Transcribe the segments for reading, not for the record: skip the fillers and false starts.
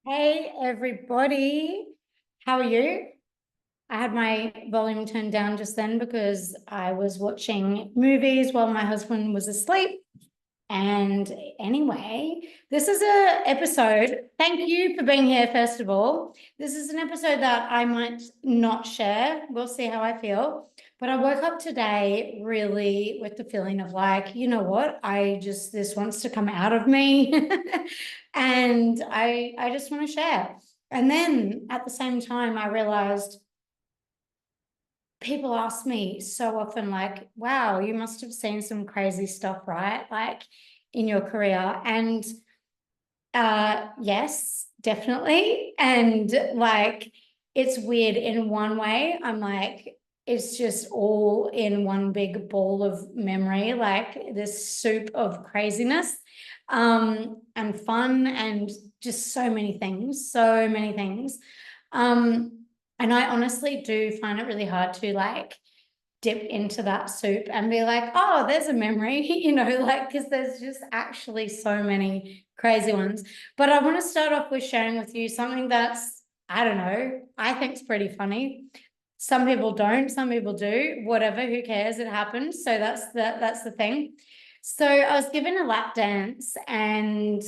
Hey everybody, how are you? I had my volume turned down just then because I was watching movies while my husband was asleep. And anyway, this is a episode. Thank you for being here, first of all. This is an episode that I might not share. We'll see how I feel. But I woke up today really with the feeling of like, you know what? This wants to come out of me. And I just want to share. And then at the same time, I realized people ask me so often, like, wow, you must have seen some crazy stuff, right? Like in your career. And yes, definitely. And like it's weird in one way. I'm like, it's just all in one big ball of memory, like this soup of craziness, and fun and just so many things, so many things. And I honestly do find it really hard to like dip into that soup and be like, oh, there's a memory, like, because there's just actually so many crazy ones. But I want to start off with sharing with you something that's, I don't know, I think it's pretty funny. Some people don't, some people do, whatever, who cares? It happens. So that's the thing. So I was given a lap dance and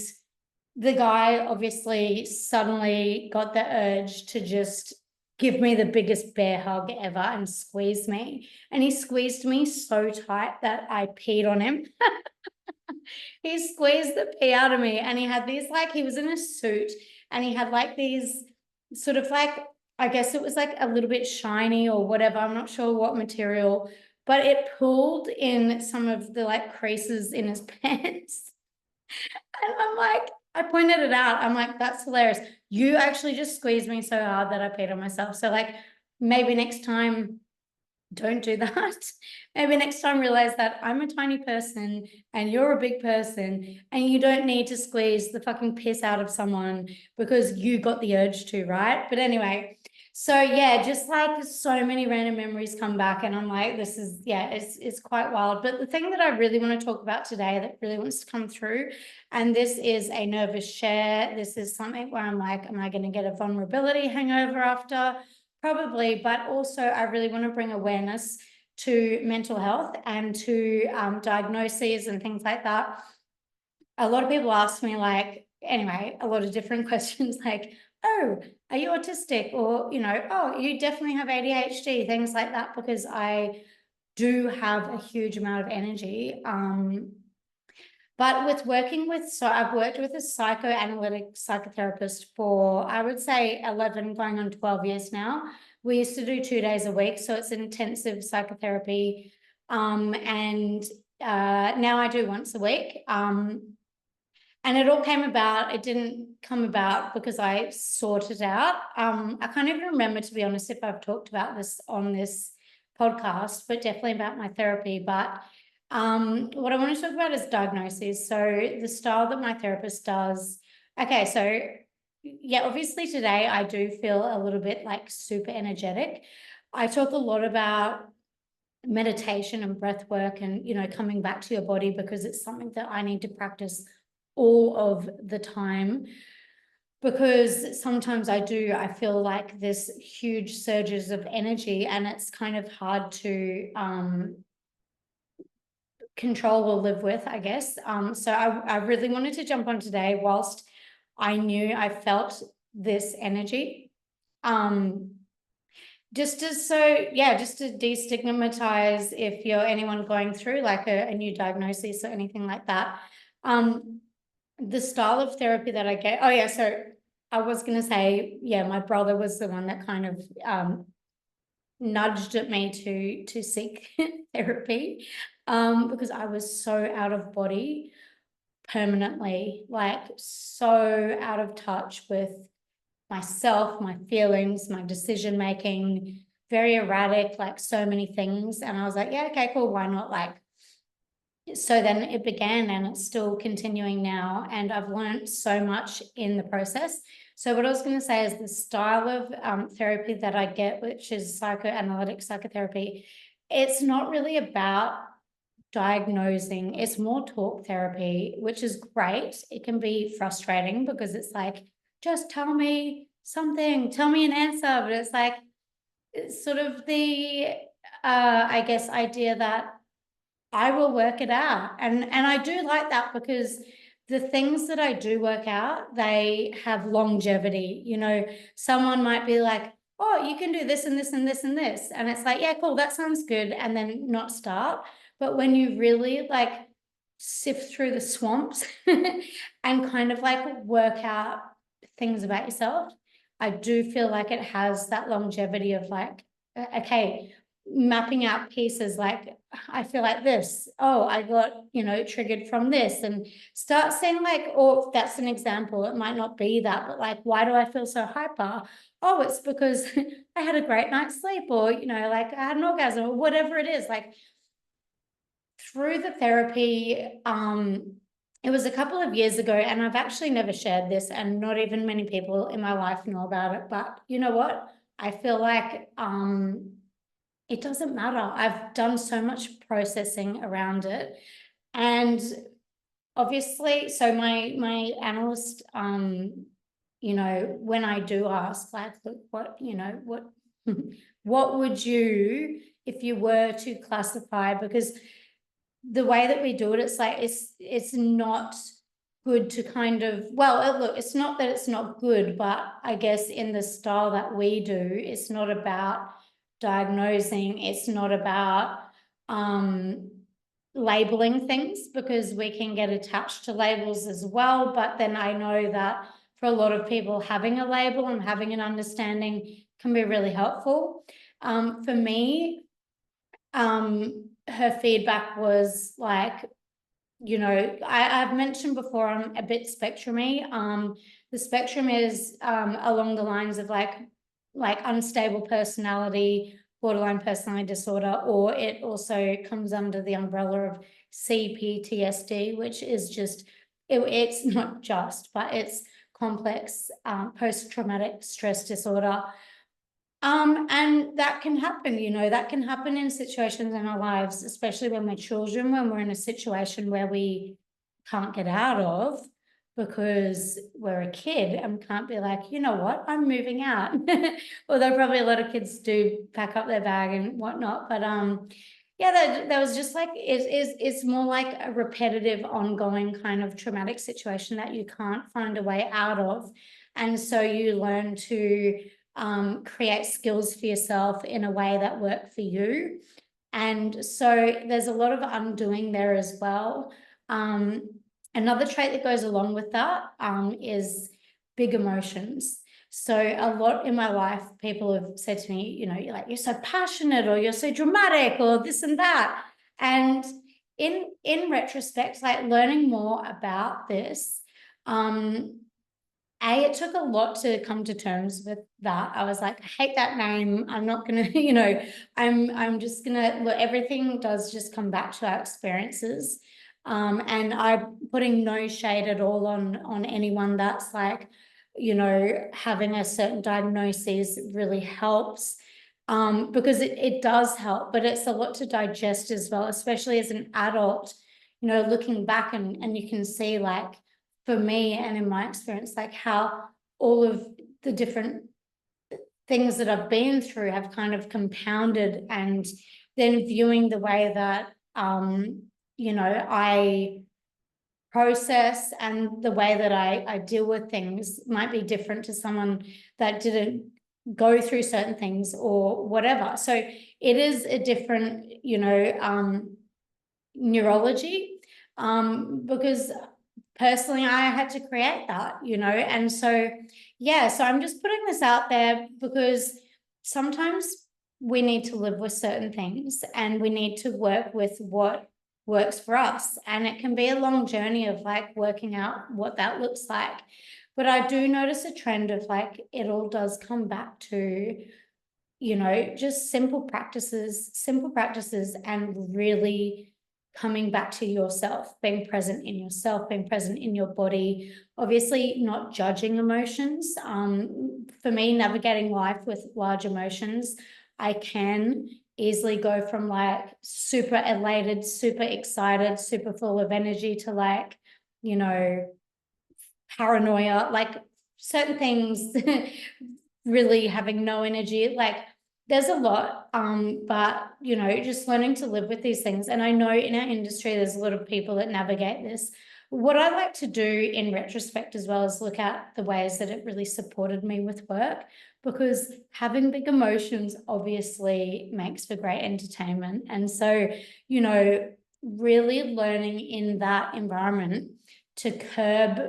the guy obviously suddenly got the urge to just give me the biggest bear hug ever and squeeze me. And he squeezed me so tight that I peed on him. He squeezed the pee out of me. And he had these, like, he was in a suit and he had like these sort of like, I guess it was like a little bit shiny or whatever. I'm not sure what material, but it pulled in some of the like creases in his pants. And I'm like, I pointed it out. I'm like, that's hilarious. You actually just squeezed me so hard that I peed on myself. So like maybe next time don't do that. Maybe next time realize that I'm a tiny person and you're a big person and you don't need to squeeze the fucking piss out of someone because you got the urge to, right? But anyway, so yeah, just like so many random memories come back and I'm like, this is, yeah, it's quite wild. But the thing that I really want to talk about today that really wants to come through, and this is a nervous share. This is something where I'm like, am I going to get a vulnerability hangover after? Probably, but also I really want to bring awareness to mental health and to diagnoses and things like that. A lot of people ask me, like, anyway, a lot of different questions like, oh, are you autistic? Or, oh, you definitely have ADHD, things like that, because I do have a huge amount of energy. But so I've worked with a psychoanalytic psychotherapist for, I would say, 11 going on 12 years now. We used to do 2 days a week, so it's intensive psychotherapy. And now I do once a week. And it all came about, it didn't come about because I sought it out. I can't even remember, to be honest, if I've talked about this on this podcast, but definitely about my therapy. But what I want to talk about is diagnoses. So the style that my therapist does. Okay, so yeah, obviously today I do feel a little bit like super energetic. I talk a lot about meditation and breath work and coming back to your body because it's something that I need to practice all of the time, because sometimes I feel like this huge surges of energy and it's kind of hard to control or live with, I guess. So I really wanted to jump on today whilst I knew I felt this energy. Just to destigmatize if you're anyone going through like a new diagnosis or anything like that. The style of therapy that I get, oh yeah, so I was going to say, yeah, my brother was the one that kind of nudged at me to seek therapy, because I was so out of body permanently, like so out of touch with myself, my feelings, my decision making, very erratic, like so many things. And I was like, yeah, okay, cool, why not? Like, so then it began and it's still continuing now. And I've learned so much in the process. So what I was going to say is the style of therapy that I get, which is psychoanalytic psychotherapy, it's not really about diagnosing. It's more talk therapy, which is great. It can be frustrating because it's like just tell me something, tell me an answer. But it's like, it's sort of the, I guess, idea that I will work it out. And I do like that, because the things that I do work out, they have longevity. You know, someone might be like, oh, you can do this and this and this and this. And it's like, yeah, cool, that sounds good. And then not start. But when you really like sift through the swamps and kind of like work out things about yourself, I do feel like it has that longevity of like, okay, mapping out pieces, like I feel like this, oh, I got, you know, triggered from this, and start saying like, or that's an example, it might not be that, but like, why do I feel so hyper? Oh, it's because I had a great night's sleep, or, you know, like I had an orgasm, or whatever it is. Like through the therapy, it was a couple of years ago, and I've actually never shared this, and not even many people in my life know about it, but you know what? I feel like it doesn't matter. I've done so much processing around it. And obviously, so my analyst, you know, when I do ask, like, look, what, you know, what would you, if you were to classify, because the way that we do it, it's like, it's not good to kind of, well, look, it's not that it's not good, but I guess in the style that we do, it's not about diagnosing, it's not about labeling things, because we can get attached to labels as well. But then I know that for a lot of people, having a label and having an understanding can be really helpful. For me, her feedback was like, you know, I've mentioned before, I'm a bit spectrumy. The spectrum is along the lines of like unstable personality, borderline personality disorder, or it also comes under the umbrella of CPTSD, which is just, it's not just, but it's complex post-traumatic stress disorder. And that can happen, you know, that can happen in situations in our lives, especially when we're children, when we're in a situation where we can't get out of because we're a kid and can't be like, you know what, I'm moving out. Although probably a lot of kids do pack up their bag and whatnot. But yeah, that was just like, it's more like a repetitive, ongoing kind of traumatic situation that you can't find a way out of. And so you learn to create skills for yourself in a way that work for you. And so there's a lot of undoing there as well. Another trait that goes along with that is big emotions. So a lot in my life, people have said to me, you know, you're like, you're so passionate, or you're so dramatic, or this and that. And in retrospect, like learning more about this, it took a lot to come to terms with that. I was like, I hate that name. I'm not gonna, you know, I'm just gonna look, everything does just come back to our experiences. And I'm putting no shade at all on anyone that's like, you know, having a certain diagnosis really helps. Because it does help, but it's a lot to digest as well, especially as an adult, you know, looking back, and you can see, like, for me and in my experience, like how all of the different things that I've been through have kind of compounded, and then viewing the way that, you know, I process and the way that I deal with things might be different to someone that didn't go through certain things or whatever. So it is a different, you know, neurology, because personally I had to create that, you know. And so yeah, so I'm just putting this out there because sometimes we need to live with certain things, and we need to work with what works for us, and it can be a long journey of like working out what that looks like. But I do notice a trend of like, it all does come back to, you know, just simple practices, and really coming back to yourself, being present in yourself, being present in your body, obviously not judging emotions. For me, navigating life with large emotions, I can easily go from like super elated, super excited, super full of energy to like, you know, paranoia, like certain things really having no energy, like there's a lot, but you know, just learning to live with these things. And I know in our industry, there's a lot of people that navigate this. What I like to do in retrospect as well is look at the ways that it really supported me with work, because having big emotions obviously makes for great entertainment. And so, you know, really learning in that environment to curb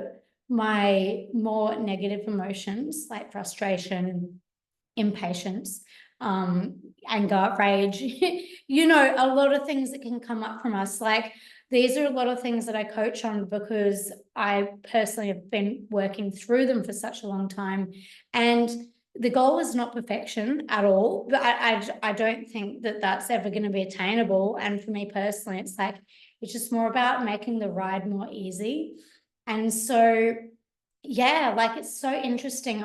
my more negative emotions like frustration, impatience, anger, rage, you know, a lot of things that can come up from us. Like these are a lot of things that I coach on because I personally have been working through them for such a long time. And the goal is not perfection at all, but I don't think that that's ever going to be attainable. And for me personally, it's like, it's just more about making the ride more easy. And so, yeah, like it's so interesting.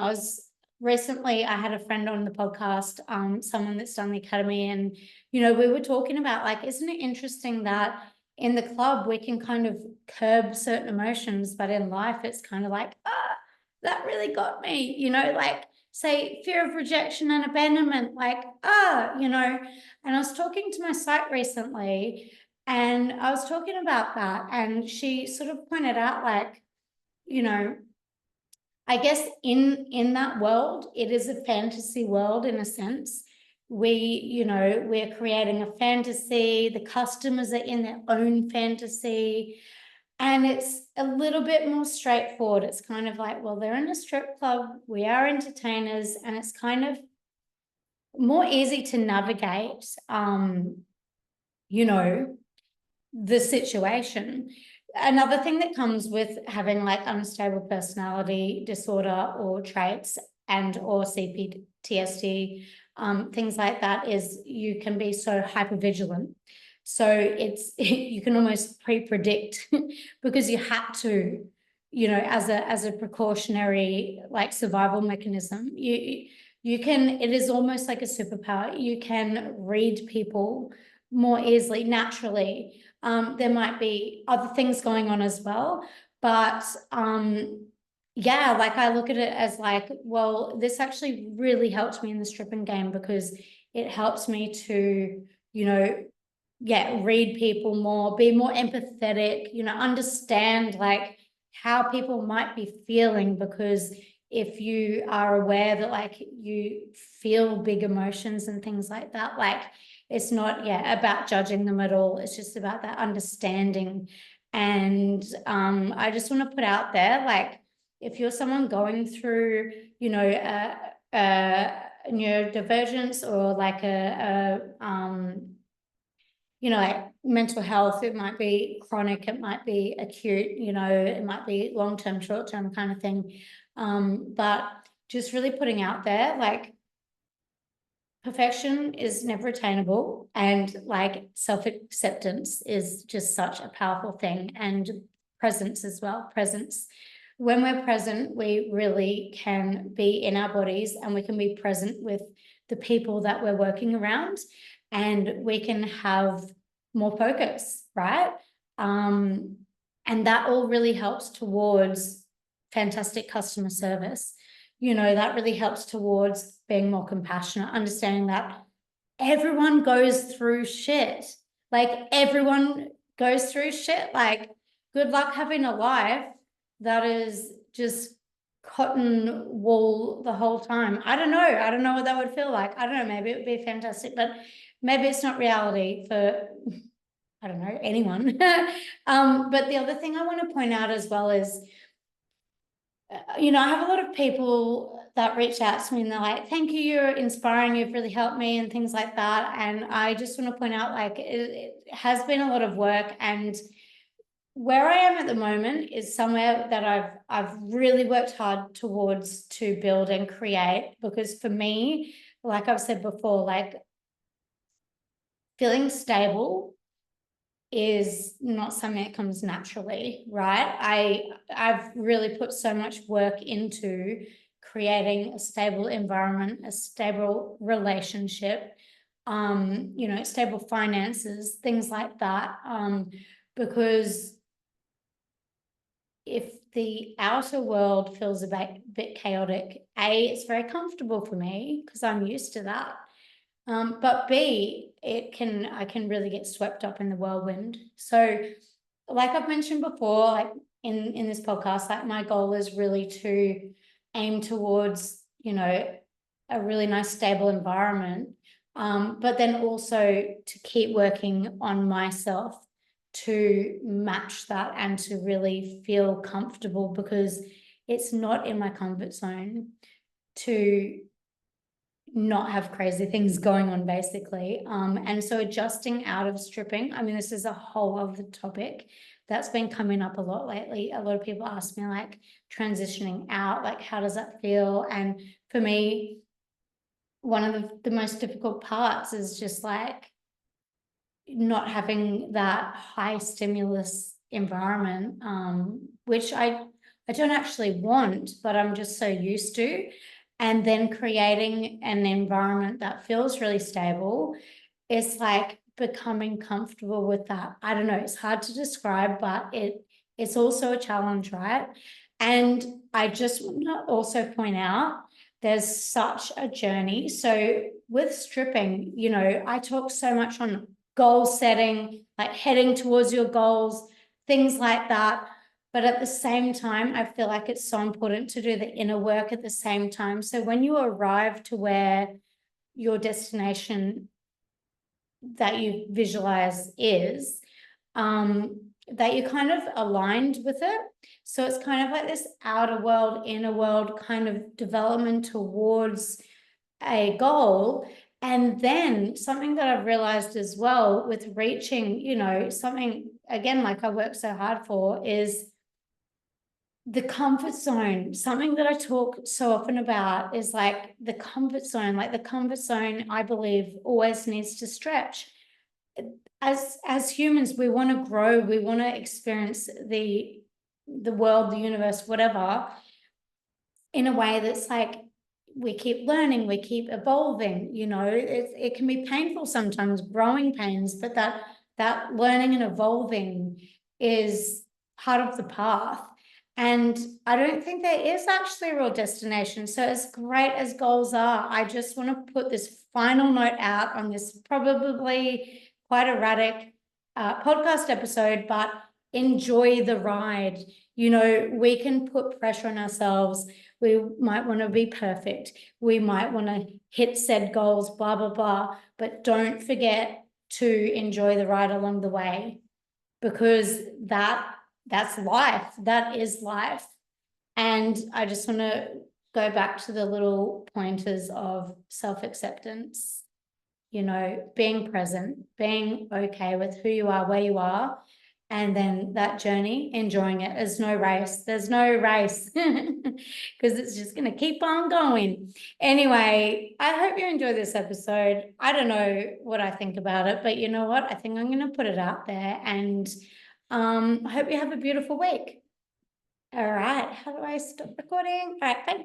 Recently, I had a friend on the podcast, someone that's done the academy, and, you know, we were talking about like, isn't it interesting that in the club we can kind of curb certain emotions, but in life it's kind of like, that really got me, you know, like say fear of rejection and abandonment, like, you know. And I was talking to my site recently and I was talking about that, and she sort of pointed out like, you know, I guess in that world, it is a fantasy world in a sense. You know, we're creating a fantasy, the customers are in their own fantasy, and it's a little bit more straightforward. It's kind of like, well, they're in a strip club, we are entertainers, and it's kind of more easy to navigate, you know, the situation. Another thing that comes with having like unstable personality disorder or traits and or CPTSD, things like that, is you can be so hypervigilant. So it's you can almost pre-predict because you had to, you know, as a precautionary like survival mechanism. You can, it is almost like a superpower. You can read people more easily, naturally. There might be other things going on as well, but yeah, like I look at it as like, well, this actually really helped me in the stripping game because it helps me to, you know, yeah, read people more, be more empathetic, you know, understand like how people might be feeling, because if you are aware that like you feel big emotions and things like that, like it's not, yeah, about judging them at all. It's just about that understanding. And I just want to put out there, like, if you're someone going through, you know, neurodivergence or like you know, like mental health, it might be chronic, it might be acute, you know, it might be long-term, short-term kind of thing. But just really putting out there, like, perfection is never attainable, and like self-acceptance is just such a powerful thing, and presence as well. Presence. When we're present, we really can be in our bodies and we can be present with the people that we're working around, and we can have more focus, right? And that all really helps towards fantastic customer service. You know, that really helps towards being more compassionate, understanding that everyone goes through shit. Like everyone goes through shit. Like, good luck having a life that is just cotton wool the whole time. I don't know. I don't know what that would feel like. I don't know. Maybe it would be fantastic, but maybe it's not reality for, I don't know, anyone. But the other thing I want to point out as well is, you know, I have a lot of people that reach out to me and they're like, thank you, you're inspiring, you've really helped me and things like that. And I just want to point out, like, it has been a lot of work, and where I am at the moment is somewhere that I've really worked hard towards to build and create, because for me, like I've said before, like feeling stable is not something that comes naturally, right? I've really put so much work into creating a stable environment, a stable relationship, you know, stable finances, things like that. Because if the outer world feels a bit chaotic. A, it's very comfortable for me because I'm used to that. But B, I can really get swept up in the whirlwind. So, like I've mentioned before, like in this podcast, like my goal is really to aim towards, a really nice stable environment. But then also to keep working on myself to match that and to really feel comfortable, because it's not in my comfort zone to not have crazy things going on, basically. And so adjusting out of stripping, I mean, this is a whole other topic that's been coming up a lot lately. A lot of people ask me, like, transitioning out, like, how does that feel? And for me, one of the most difficult parts is just like not having that high stimulus environment, which I don't actually want, but I'm just so used to. And then creating an environment that feels really stable is like becoming comfortable with that. I don't know, it's hard to describe, but it's also a challenge, right? And I just want to also point out there's such a journey. So with stripping, I talk so much on goal setting, like heading towards your goals, things like that. But at the same time, I feel like it's so important to do the inner work at the same time. So when you arrive to where your destination that you visualize is, that you're kind of aligned with it. So it's kind of like this outer world, inner world kind of development towards a goal. And then something that I've realized as well with reaching, something, again, like I work so hard for, is the comfort zone. Something that I talk so often about is like the comfort zone. Like the comfort zone, I believe, always needs to stretch. As humans, we want to grow, we want to experience the world, the universe, whatever, in a way that's like we keep learning, we keep evolving. It can be painful sometimes, growing pains, but that learning and evolving is part of the path. And I don't think there is actually a real destination. So as great as goals are, I just want to put this final note out on this probably quite erratic podcast episode, but enjoy the ride. We can put pressure on ourselves. We might want to be perfect. We might want to hit said goals, blah, blah, blah. But don't forget to enjoy the ride along the way, because that's life. That is life. And I just want to go back to the little pointers of self-acceptance, being present, being okay with who you are, where you are, and then that journey, enjoying it. There's no race because it's just going to keep on going. Anyway, I hope you enjoyed this episode. I don't know what I think about it, but you know what? I think I'm going to put it out there, and I hope you have a beautiful week. All right. How do I stop recording? All right. Bye.